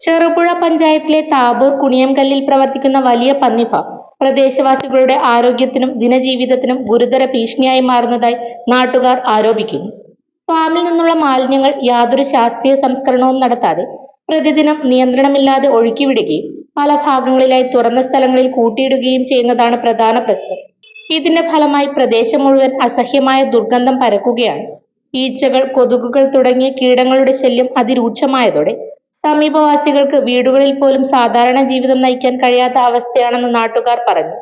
ചെറുപുഴ പഞ്ചായത്തിലെ താബൂർ കുണിയംകല്ലിൽ പ്രവർത്തിക്കുന്ന വലിയ പന്നി ഫാം പ്രദേശവാസികളുടെ ആരോഗ്യത്തിനും ദിനജീവിതത്തിനും ഗുരുതര ഭീഷണിയായി മാറുന്നതായി നാട്ടുകാർ ആരോപിക്കുന്നു. ഫാമിൽ നിന്നുള്ള മാലിന്യങ്ങൾ യാതൊരു ശാസ്ത്രീയ സംസ്കരണവും നടത്താതെ പ്രതിദിനം നിയന്ത്രണമില്ലാതെ ഒഴുക്കിവിടുകയും പല ഭാഗങ്ങളിലായി തുറന്ന സ്ഥലങ്ങളിൽ കൂട്ടിയിടുകയും ചെയ്യുന്നതാണ് പ്രധാന പ്രശ്നം. ഇതിന്റെ ഫലമായി പ്രദേശം മുഴുവൻ അസഹ്യമായ ദുർഗന്ധം പരക്കുകയാണ്. ഈച്ചകൾ, കൊതുകുകൾ തുടങ്ങിയ കീടങ്ങളുടെ ശല്യം അതിരൂക്ഷമായതോടെ സമീപവാസികൾക്ക് വീടുകളിൽ പോലും സാധാരണ ജീവിതം നയിക്കാൻ കഴിയാത്ത അവസ്ഥയാണെന്ന് നാട്ടുകാർ പറഞ്ഞു.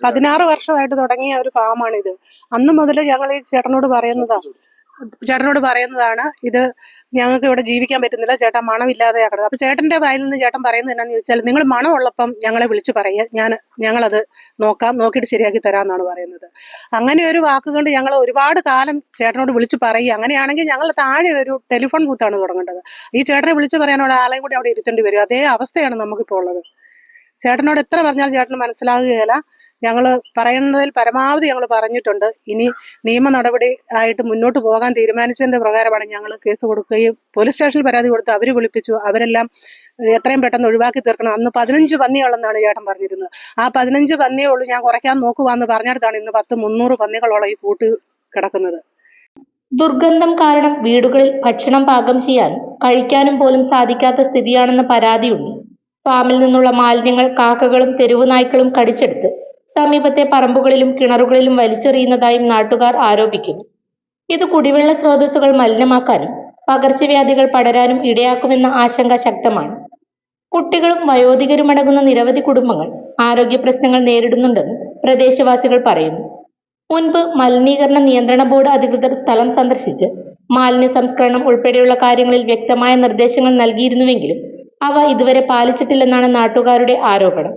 16 വർഷമായിട്ട് തുടങ്ങിയ ഒരു ഫാമാണിത്. അന്ന് മുതൽ ഞങ്ങൾ ഈ ചേട്ടനോട് പറയുന്നതാണ് ഇത് ഞങ്ങൾക്ക് ഇവിടെ ജീവിക്കാൻ പറ്റുന്നില്ല ചേട്ടാ, മണമില്ലാതെ കിടക്കുന്നത്. അപ്പൊ ചേട്ടന്റെ വായിൽ നിന്ന് ചേട്ടൻ പറയുന്നത് എന്നാന്ന് ചോദിച്ചാൽ, നിങ്ങൾ മണമുള്ളപ്പം ഞങ്ങളെ വിളിച്ച് പറയുക, ഞങ്ങളത് നോക്കിയിട്ട് ശരിയാക്കി തരാമെന്നാണ് പറയുന്നത്. അങ്ങനെ ഒരു വാക്കുകൊണ്ട് ഞങ്ങൾ ഒരുപാട് കാലം ചേട്ടനോട് വിളിച്ച് പറയുക. അങ്ങനെയാണെങ്കിൽ ഞങ്ങൾ താഴെ ഒരു ടെലിഫോൺ ബൂത്താണ് തുടങ്ങേണ്ടത്. ഈ ചേട്ടനെ വിളിച്ച് പറയാനോട് ആളെയും കൂടി അവിടെ ഇരുത്തേണ്ടി വരും. അതേ അവസ്ഥയാണ് നമുക്കിപ്പോൾ ഉള്ളത്. ചേട്ടനോട് എത്ര പറഞ്ഞാലും ചേട്ടന് മനസ്സിലാകുകയില്ല. ഞങ്ങൾ പറയുന്നതിൽ പരമാവധി ഞങ്ങൾ പറഞ്ഞിട്ടുണ്ട്. ഇനി നിയമ നടപടി ആയിട്ട് മുന്നോട്ട് പോകാൻ തീരുമാനിച്ചതിന്റെ പ്രകാരമാണ് ഞങ്ങൾ കേസ് കൊടുക്കുകയും പോലീസ് സ്റ്റേഷനിൽ പരാതി കൊടുത്ത് അവർ വിളിപ്പിച്ചു. അവരെല്ലാം എത്രയും പെട്ടെന്ന് ഒഴിവാക്കി തീർക്കണം. അന്ന് 15 പന്നിയുള്ളെന്നാണ് ചേട്ടൻ പറഞ്ഞിരുന്നത്. ആ 15 പന്നിയേ ഉള്ളൂ, ഞാൻ കുറയ്ക്കാൻ നോക്കുവാന്ന് പറഞ്ഞിടത്താണ് ഇന്ന് 300 പന്നികളോളം ഈ കൂട്ട് കിടക്കുന്നത്. ദുർഗന്ധം കാരണം വീടുകളിൽ ഭക്ഷണം പാകം ചെയ്യാനും കഴിക്കാനും പോലും സാധിക്കാത്ത സ്ഥിതിയാണെന്ന് പരാതിയുണ്ട്. ഫാമിൽ നിന്നുള്ള മാലിന്യങ്ങൾ കാക്കകളും തെരുവു നായ്ക്കളും കടിച്ചെടുത്ത് സമീപത്തെ പറമ്പുകളിലും കിണറുകളിലും വലിച്ചെറിയുന്നതായും നാട്ടുകാർ ആരോപിക്കുന്നു. ഇത് കുടിവെള്ള സ്രോതസ്സുകൾ മലിനമാക്കാനും പകർച്ചവ്യാധികൾ പടരാനും ഇടയാക്കുമെന്ന ആശങ്ക ശക്തമാണ്. കുട്ടികളും വയോധികരുമടങ്ങുന്ന നിരവധി കുടുംബങ്ങൾ ആരോഗ്യ പ്രശ്നങ്ങൾ നേരിടുന്നുണ്ടെന്ന് പ്രദേശവാസികൾ പറയുന്നു. മുൻപ് മലിനീകരണ നിയന്ത്രണ ബോർഡ് അധികൃതർ സ്ഥലം സന്ദർശിച്ച് മാലിന്യ സംസ്കരണം ഉൾപ്പെടെയുള്ള കാര്യങ്ങളിൽ വ്യക്തമായ നിർദ്ദേശങ്ങൾ നൽകിയിരുന്നുവെങ്കിലും അവ ഇതുവരെ പാലിച്ചിട്ടില്ലെന്നാണ് നാട്ടുകാരുടെ ആരോപണം.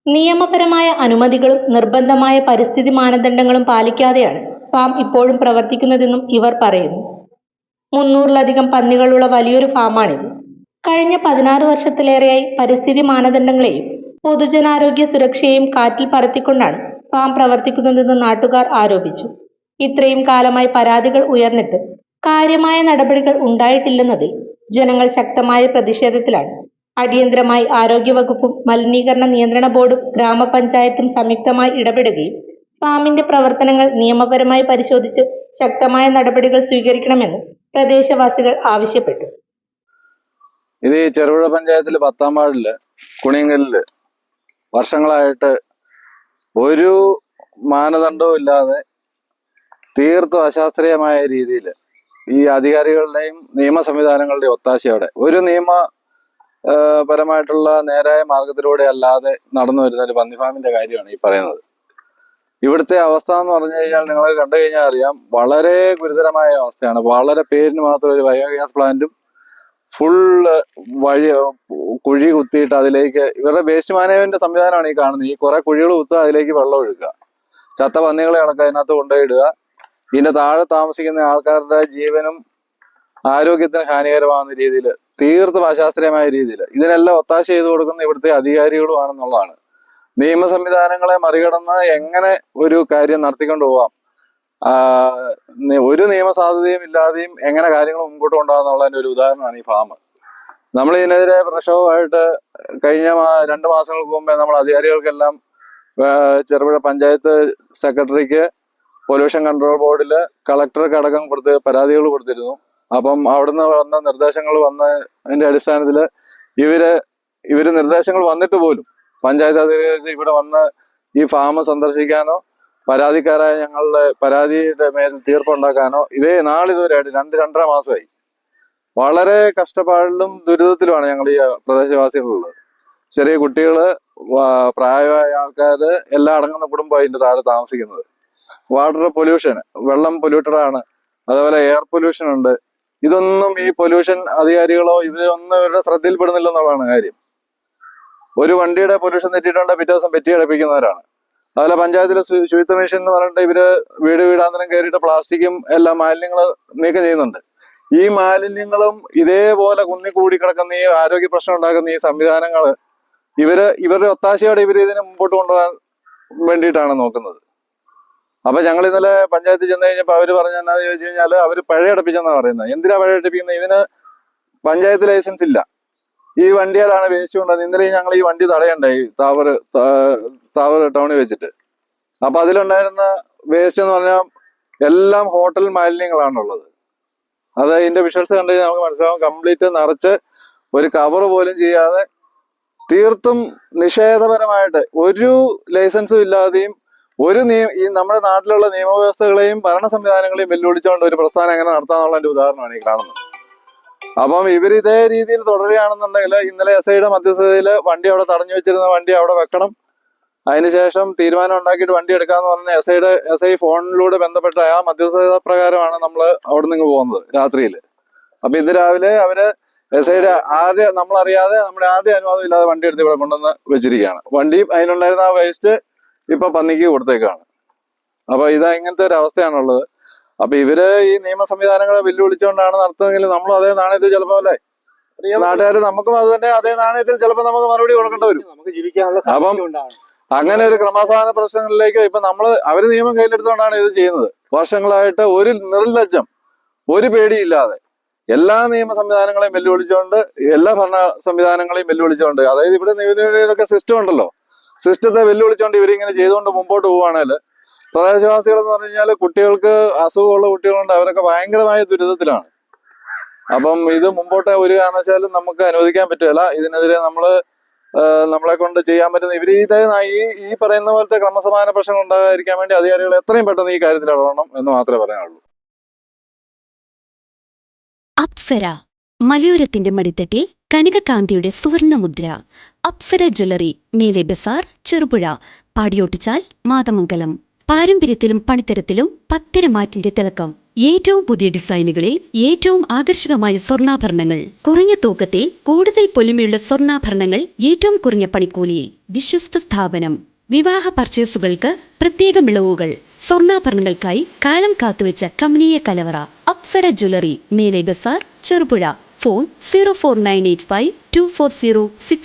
നിയമപരമായ അനുമതികളും നിർബന്ധമായ പരിസ്ഥിതി മാനദണ്ഡങ്ങളും പാലിക്കാതെയാണ് ഫാം ഇപ്പോഴും പ്രവർത്തിക്കുന്നതെന്നും ഇവർ പറയുന്നു. 300-ലധികം പന്നികളുള്ള വലിയൊരു ഫാമാണിത്. കഴിഞ്ഞ 16 വർഷത്തിലേറെയായി പരിസ്ഥിതി മാനദണ്ഡങ്ങളെയും പൊതുജനാരോഗ്യ സുരക്ഷയെയും കാറ്റിൽ പറത്തിക്കൊണ്ടാണ് ഫാം പ്രവർത്തിക്കുന്നതെന്ന് നാട്ടുകാർ ആരോപിച്ചു. ഇത്രയും കാലമായി പരാതികൾ ഉയർന്നിട്ട് കാര്യമായ നടപടികൾ ഉണ്ടായിട്ടില്ലെന്നതിൽ ജനങ്ങൾ ശക്തമായ പ്രതിഷേധത്തിലാണ്. അടിയന്തരമായി ആരോഗ്യവകുപ്പും മലിനീകരണ നിയന്ത്രണ ബോർഡും ഗ്രാമപഞ്ചായത്തും സംയുക്തമായി ഇടപെടുകയും ഫാമിന്റെ പ്രവർത്തനങ്ങൾ നിയമപരമായി പരിശോധിച്ച് ശക്തമായ നടപടികൾ സ്വീകരിക്കണമെന്ന് പ്രദേശവാസികൾ ആവശ്യപ്പെട്ടു. ഇത് ഈ ചെറുപുഴ പഞ്ചായത്തില് 10-ാം വാർഡില് കുണിയങ്കല്ലില് വർഷങ്ങളായിട്ട് ഒരു മാനദണ്ഡവും ഇല്ലാതെ തീർത്തും അശാസ്ത്രീയമായ രീതിയിൽ ഈ അധികാരികളുടെയും നിയമ സംവിധാനങ്ങളുടെയും ഒത്താശയോടെ ഒരു പരമായിട്ടുള്ള നേരായ മാർഗത്തിലൂടെ അല്ലാതെ നടന്നു വരുന്ന ഒരു പന്നി ഫാമിന്റെ കാര്യമാണ് ഈ പറയുന്നത്. ഇവിടുത്തെ അവസ്ഥ എന്ന് പറഞ്ഞു കഴിഞ്ഞാൽ നിങ്ങൾ കണ്ടു കഴിഞ്ഞാൽ അറിയാം, വളരെ ഗുരുതരമായ അവസ്ഥയാണ്. വളരെ പേരിന് മാത്രം ഒരു ബയോഗ്യാസ് പ്ലാന്റും ഫുള്ള് കുഴി കുത്തിയിട്ട് അതിലേക്ക് ഇവരുടെ വേസ്റ്റ് മാനേജ്മെന്റ് സംവിധാനമാണ് ഈ കാണുന്നത്. ഈ കുറെ കുഴികൾ കുത്തുക, അതിലേക്ക് വെള്ളം ഒഴുക്കുക, ചത്ത പന്നികളെ അടക്കം അതിനകത്ത് കൊണ്ടുപോയിടുക. ഇതിന്റെ താഴെ താമസിക്കുന്ന ആൾക്കാരുടെ ജീവനും ആരോഗ്യത്തിന് ഹാനികരമാകുന്ന രീതിയിൽ തീർത്തും അശാസ്ത്രീയമായ രീതിയിൽ ഇതിനെല്ലാം ഒത്താശ ചെയ്തു കൊടുക്കുന്ന ഇവിടുത്തെ അധികാരികളുമാണെന്നുള്ളതാണ്. നിയമ സംവിധാനങ്ങളെ മറികടന്ന് എങ്ങനെ ഒരു കാര്യം നടത്തിക്കൊണ്ട് പോവാം, ഒരു നിയമ സാധ്യതയും ഇല്ലാതെയും എങ്ങനെ കാര്യങ്ങൾ മുൻപോട്ട് കൊണ്ടുപോകാന്നുള്ളതിന്റെ ഒരു ഉദാഹരണമാണ് ഈ ഫാം. നമ്മൾ ഇതിനെതിരെ പ്രക്ഷോഭമായിട്ട് കഴിഞ്ഞ 2 മാസങ്ങൾക്ക് മുമ്പേ നമ്മൾ അധികാരികൾക്കെല്ലാം ചെറുപുഴ പഞ്ചായത്ത് സെക്രട്ടറിക്ക്, പൊല്യൂഷൻ കൺട്രോൾ ബോർഡില്, കളക്ടർക്ക് അടക്കം പരാതികൾ കൊടുത്തിരുന്നു. അപ്പം അവിടുന്ന് വന്ന നിർദ്ദേശങ്ങൾ വന്നതിന്റെ അടിസ്ഥാനത്തിൽ ഇവര് നിർദ്ദേശങ്ങൾ വന്നിട്ട് പോലും പഞ്ചായത്ത് അധികൃതർ ഇവിടെ വന്ന് ഈ ഫാം സന്ദർശിക്കാനോ പരാതിക്കാരായ ഞങ്ങളുടെ പരാതിയുടെ മേൽ തീർപ്പുണ്ടാക്കാനോ നാളിതുവരെയായിട്ട് 2-2.5 മാസമായി. വളരെ കഷ്ടപ്പാടിലും ദുരിതത്തിലുമാണ് ഞങ്ങൾ ഈ പ്രദേശവാസികളുള്ളത്. ചെറിയ കുട്ടികള്, പ്രായമായ ആൾക്കാര് എല്ലാം അടങ്ങുന്ന കുടുംബം അതിന്റെ താഴെ താമസിക്കുന്നത്. വാട്ടർ പൊല്യൂഷൻ, വെള്ളം പൊല്യൂട്ടഡ് ആണ്. അതേപോലെ എയർ പൊല്യൂഷൻ ഉണ്ട്. ഇതൊന്നും ഈ പൊല്യൂഷൻ അധികാരികളോ ഇവരൊന്നും ഇവരുടെ ശ്രദ്ധയിൽപ്പെടുന്നില്ലെന്നുള്ളതാണ് കാര്യം. ഒരു വണ്ടിയുടെ പൊല്യൂഷൻ തെറ്റിയിട്ടുണ്ടെങ്കിൽ പിറ്റേ ദിവസം പെറ്റി അടപ്പിക്കുന്നവരാണ്. അതുപോലെ പഞ്ചായത്തിലെ ശുചിത്വ മിഷൻ എന്ന് പറഞ്ഞിട്ട് ഇവര് വീടാന്തരം കയറിയിട്ട് പ്ലാസ്റ്റിക്കും എല്ലാ മാലിന്യങ്ങൾ നീക്കം ചെയ്യുന്നുണ്ട്. ഈ മാലിന്യങ്ങളും ഇതേപോലെ കുന്നിക്കൂടി കിടക്കുന്ന ഈ ആരോഗ്യ പ്രശ്നം ഉണ്ടാക്കുന്ന ഈ സംവിധാനങ്ങൾ ഇവരുടെ ഒത്താശയോടെ ഇതിനെ മുമ്പോട്ട് കൊണ്ടുപോകാൻ വേണ്ടിയിട്ടാണ് നോക്കുന്നത്. അപ്പൊ ഞങ്ങൾ ഇന്നലെ പഞ്ചായത്തിൽ ചെന്ന് കഴിഞ്ഞപ്പോൾ അവര് പറഞ്ഞ എന്നാന്ന് ചോദിച്ചു കഴിഞ്ഞാല് അവര് പഴയ അടപ്പിച്ചെന്നാ പറയുന്നത്. എന്തിനാ പഴയ അടപ്പിക്കുന്നത്? ഇതിന് പഞ്ചായത്ത് ലൈസൻസ് ഇല്ല. ഈ വണ്ടിയിലാണ് വേസ്റ്റ് കൊണ്ടുവന്നത്. ഇന്നലെ ഞങ്ങൾ ഈ വണ്ടി തടയണ്ടായി താവർ ടൗണിൽ വെച്ചിട്ട്. അപ്പൊ അതിലുണ്ടായിരുന്ന വേസ്റ്റ് എന്ന് പറഞ്ഞാൽ എല്ലാം ഹോട്ടൽ മാലിന്യങ്ങളാണുള്ളത്. അത് ഇതിന്റെ വിഷ്വൽസ് കണ്ടു കഴിഞ്ഞാൽ നമുക്ക് മനസ്സിലാവും. കംപ്ലീറ്റ് നിറച്ച് ഒരു കവർ പോലും ചെയ്യാതെ തീർത്തും നിഷേധപരമായിട്ട് ഒരു ലൈസൻസും ഇല്ലാതെയും ഈ നമ്മുടെ നാട്ടിലുള്ള നിയമവ്യവസ്ഥകളെയും ഭരണ സംവിധാനങ്ങളെയും വെല്ലുവിളിച്ചുകൊണ്ട് ഒരു പ്രസ്ഥാനം എങ്ങനെ നടത്താന്നുള്ളതിന്റെ ഉദാഹരണമാണ് ഈ കാണുന്നത്. അപ്പം ഇവർ ഇതേ രീതിയിൽ തുടരുകയാണെന്നുണ്ടെങ്കിൽ ഇന്നലെ SIയുടെ മധ്യസ്ഥതയിൽ വണ്ടി അവിടെ തടഞ്ഞു വെച്ചിരുന്ന വണ്ടി അവിടെ വെക്കണം. അതിനുശേഷം തീരുമാനം ഉണ്ടാക്കിയിട്ട് വണ്ടി എടുക്കാന്ന് പറഞ്ഞ SI ഫോണിലൂടെ ബന്ധപ്പെട്ട ആ മധ്യസ്ഥത പ്രകാരമാണ് നമ്മൾ അവിടെ നിന്ന് പോകുന്നത് രാത്രിയിൽ. അപ്പൊ ഇന്ന് രാവിലെ അവര് SIയുടെ നമ്മളറിയാതെ നമ്മുടെ ആരുടെയും അനുവാദം ഇല്ലാതെ വണ്ടി എടുത്ത് ഇവിടെ കൊണ്ടുവന്ന് വെച്ചിരിക്കുകയാണ്. വണ്ടി അതിനുണ്ടായിരുന്ന ആ വേസ്റ്റ് ഇപ്പൊ പന്നിക്ക് കൊടുത്തേക്കാണ്. അപ്പൊ ഇങ്ങനത്തെ ഒരു അവസ്ഥയാണുള്ളത്. അപ്പൊ ഇവര് ഈ നിയമ സംവിധാനങ്ങളെ വെല്ലുവിളിച്ചുകൊണ്ടാണ് നടത്തുന്നതെങ്കിൽ നമ്മളും അതേ നാണയത്തിൽ ചിലപ്പോ അല്ലേ നാട്ടുകാർ നമുക്കും അത് തന്നെ അതേ നാണയത്തിൽ ചിലപ്പോൾ നമുക്ക് മറുപടി കൊടുക്കേണ്ടി വരും. അപ്പം അങ്ങനെ ഒരു ക്രമസമാധാന പ്രശ്നങ്ങളിലേക്ക് ഇപ്പൊ അവര് നിയമം കയ്യിലെടുത്തുകൊണ്ടാണ് ഇത് ചെയ്യുന്നത്. വർഷങ്ങളായിട്ട് ഒരു നിർലജ്ജം, ഒരു പേടിയില്ലാതെ എല്ലാ നിയമ സംവിധാനങ്ങളെയും വെല്ലുവിളിച്ചുകൊണ്ട്, എല്ലാ ഭരണ സംവിധാനങ്ങളെയും വെല്ലുവിളിച്ചുകൊണ്ട്, അതായത് ഇവിടെ നിയമനൊക്കെ സിസ്റ്റം ഉണ്ടല്ലോ, സിസ്റ്റത്തെ വെല്ലുവിളിച്ചുകൊണ്ട് ഇവരിങ്ങനെ ചെയ്തുകൊണ്ട് മുമ്പോട്ട് പോവുകയാണെങ്കിൽ പ്രദേശവാസികൾ എന്ന് പറഞ്ഞു കഴിഞ്ഞാൽ കുട്ടികൾക്ക് അസുഖമുള്ള കുട്ടികളുണ്ട്, അവരൊക്കെ ഭയങ്കരമായ ദുരിതത്തിലാണ്. അപ്പം ഇത് മുമ്പോട്ട് ഒരു കാരണവശാലും നമുക്ക് അനുവദിക്കാൻ പറ്റില്ല. ഇതിനെതിരെ നമ്മളെ കൊണ്ട് ചെയ്യാൻ പറ്റുന്ന ഈ പറയുന്ന പോലത്തെ ക്രമസമാധാന പ്രശ്നങ്ങൾ ഉണ്ടാകാതിരിക്കാൻ വേണ്ടി അധികാരികൾ എത്രയും പെട്ടെന്ന് ഈ കാര്യത്തിൽ ഇടപെടണം എന്ന് മാത്രമേ പറയാനുള്ളൂ. അപ്സര മലയോരത്തിന്റെ മടിത്തട്ടിൽ കനകകാന്തിയുടെ സുവർണമുദ്ര. അപ്സര ജ്വല്ലറി, മേലെ ബസാർ, ചെറുപുഴ, പാടിയോട്ടിച്ചാൽ, മാതമംഗലം. പാരമ്പര്യത്തിലും പണിത്തരത്തിലും പത്തരമാറ്റിന്റെ തിളക്കം. ഏറ്റവും പുതിയ ഡിസൈനുകളിൽ ഏറ്റവും ആകർഷകമായ സ്വർണ്ണാഭരണങ്ങൾ. കുറഞ്ഞ തൂക്കത്തിൽ കൂടുതൽ പൊലിമയുള്ള സ്വർണ്ണാഭരണങ്ങൾ ഏറ്റവും കുറഞ്ഞ പണിക്കൂലിയിൽ. വിശ്വസ്ത സ്ഥാപനം. വിവാഹ പർച്ചേസുകൾക്ക് പ്രത്യേക ഇളവുകൾ. സ്വർണ്ണാഭരണങ്ങൾക്കായി കാലം കാത്തുവെച്ച കമനീയ കലവറ. അപ്സര ജ്വല്ലറി, മേലെ ബസാർ, ചെറുപുഴ. ഫോൺ 04985 240 6